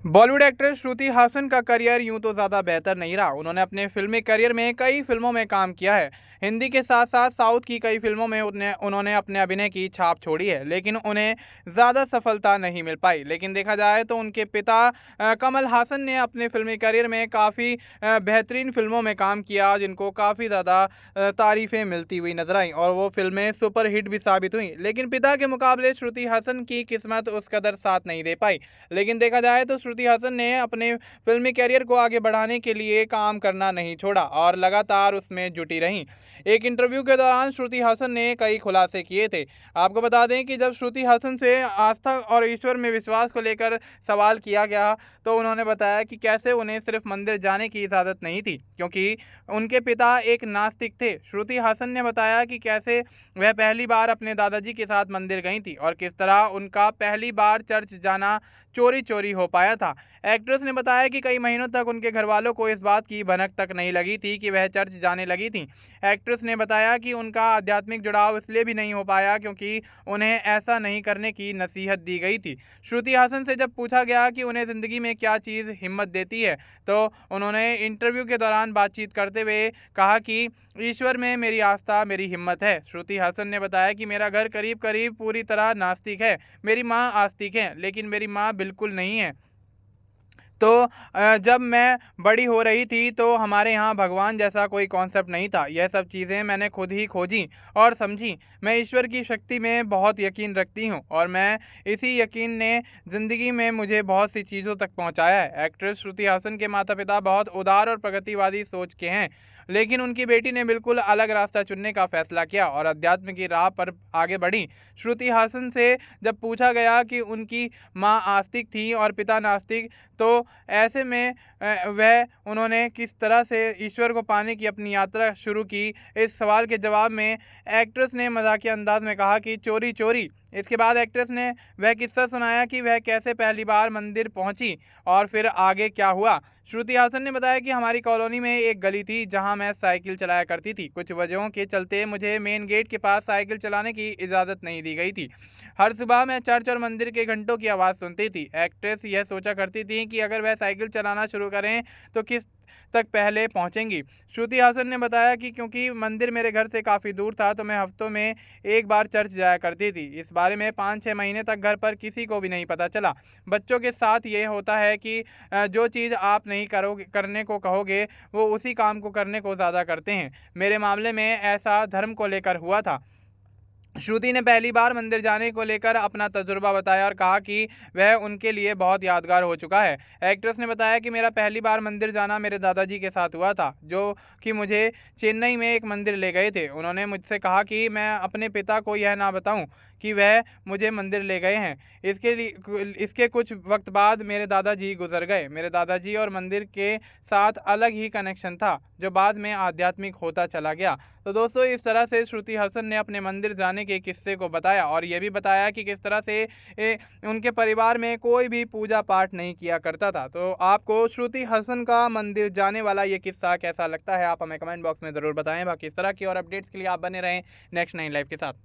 Bollywood actress श्रुति हासन का career यूं तो ज्यादा बेहतर नहीं रहा। उन्होंने अपने फिल्मी करियर में कई फिल्मों में काम किया है। हिंदी के साथ साथ साउथ की कई फिल्मों में उन्होंने अपने अभिनय की छाप छोड़ी है, लेकिन उन्हें ज्यादा सफलता नहीं मिल पाई। लेकिन देखा जाए तो उनके पिता कमल हासन ने अपने फिल्मी करियर में काफी बेहतरीन फिल्मों में काम किया, जिनको काफी ज्यादा तारीफें मिलती हुई नजर आई और वो फिल्में सुपर हिट भी साबित हुई। लेकिन पिता के मुकाबले श्रुति हासन की किस्मत उस कदर साथ नहीं दे पाई। लेकिन देखा जाए तो श्रुति हासन ने अपने फिल्मी करियर को आगे बढ़ाने के लिए काम करना नहीं छोड़ा और लगातार उसमें जुटी रहीं। एक इंटरव्यू के दौरान श्रुति हासन ने कई खुलासे किए थे। आपको बता दें कि जब श्रुति हासन से आस्था और ईश्वर में विश्वास को लेकर सवाल किया गया, तो उन्होंने बताया कि कैसे उन्हें सिर्फ मंदिर जाने की इजाज़त नहीं थी, क्योंकि उनके पिता एक नास्तिक थे। श्रुति हासन ने बताया कि कैसे वह पहली बार अपने दादाजी के साथ मंदिर गई थी और किस तरह उनका पहली बार चर्च जाना चोरी-चोरी हो पाया था। एक्ट्रेस ने बताया कि कई महीनों तक उनके घरवालों को इस बात की भनक तक नहीं लगी थी कि वह चर्च जाने लगी थीं। एक्ट्रेस ने बताया कि उनका आध्यात्मिक जुड़ाव इसलिए भी नहीं हो पाया क्योंकि उन्हें ऐसा नहीं करने की नसीहत दी गई थी। श्रुति हासन से जब पूछा गया कि उन्हें ज़िंदगी में क्या चीज़ हिम्मत देती है, तो उन्होंने इंटरव्यू के दौरान बातचीत करते हुए कहा कि ईश्वर में मेरी आस्था मेरी हिम्मत है। श्रुति हासन ने बताया कि मेरा घर करीब-करीब पूरी तरह नास्तिक है। मेरी माँ आस्तिक हैं, लेकिन मेरी माँ बिल्कुल नहीं है। तो जब मैं बड़ी हो रही थी तो हमारे यहाँ भगवान जैसा कोई कॉन्सेप्ट नहीं था। यह सब चीज़ें मैंने खुद ही खोजी और समझी। मैं ईश्वर की शक्ति में बहुत यकीन रखती हूँ और मैं इसी यकीन ने ज़िंदगी में मुझे बहुत सी चीज़ों तक पहुँचाया है। एक्ट्रेस श्रुति हासन के माता-पिता बहुत उदार और प्रगतिवादी सोच के हैं, लेकिन उनकी बेटी ने बिल्कुल अलग रास्ता चुनने का फैसला किया और अध्यात्म की राह पर आगे बढ़ी। श्रुति हासन से जब पूछा गया कि उनकी माँ आस्तिक थीं और पिता नास्तिक, तो ऐसे में वह उन्होंने किस तरह से ईश्वर को पाने की अपनी यात्रा शुरू की, इस सवाल के जवाब में एक्ट्रेस ने मज़ाकिया अंदाज में कहा कि चोरी-चोरी। इसके बाद एक्ट्रेस ने वह किस्सा सुनाया कि वह कैसे पहली बार मंदिर पहुंची और फिर आगे क्या हुआ। श्रुति हासन ने बताया कि हमारी कॉलोनी में एक गली थी जहां मैं साइकिल चलाया करती थी। कुछ वजहों के चलते मुझे मेन गेट के पास साइकिल चलाने की इजाज़त नहीं दी गई थी। हर सुबह मैं चर्च और मंदिर के घंटों की आवाज़ सुनती थी। एक्ट्रेस यह सोचा करती थी कि अगर वह साइकिल चलाना शुरू करें तो किस तक पहले पहुंचेंगी। श्रुति हासन ने बताया कि क्योंकि मंदिर मेरे घर से काफ़ी दूर था, तो मैं हफ्तों में एक बार चर्च जाया करती थी। इस बारे में 5-6 महीने तक घर पर किसी को भी नहीं पता चला। बच्चों के साथ ये होता है कि जो चीज़ आप नहीं करोगे करने को कहोगे, वो उसी काम को करने को ज़्यादा करते हैं। मेरे मामले में ऐसा धर्म को लेकर हुआ था। श्रुति ने पहली बार मंदिर जाने को लेकर अपना तजुर्बा बताया और कहा कि वह उनके लिए बहुत यादगार हो चुका है। एक्ट्रेस ने बताया कि मेरा पहली बार मंदिर जाना मेरे दादाजी के साथ हुआ था, जो कि मुझे चेन्नई में एक मंदिर ले गए थे। उन्होंने मुझसे कहा कि मैं अपने पिता को यह ना बताऊं कि वह मुझे मंदिर ले गए हैं। इसके कुछ वक्त बाद मेरे दादाजी गुजर गए। मेरे दादाजी और मंदिर के साथ अलग ही कनेक्शन था, जो बाद में आध्यात्मिक होता चला गया। तो दोस्तों, इस तरह से श्रुति हासन ने अपने मंदिर जाने के किस्से को बताया और ये भी बताया कि किस तरह से उनके परिवार में कोई भी पूजा पाठ नहीं किया करता था। तो आपको श्रुति हासन का मंदिर जाने वाला ये किस्सा कैसा लगता है, आप हमें कमेंट बॉक्स में ज़रूर बताएं। बाकी इस तरह की और अपडेट्स के लिए आप बने रहें नेक्स्ट 9 लाइव के साथ।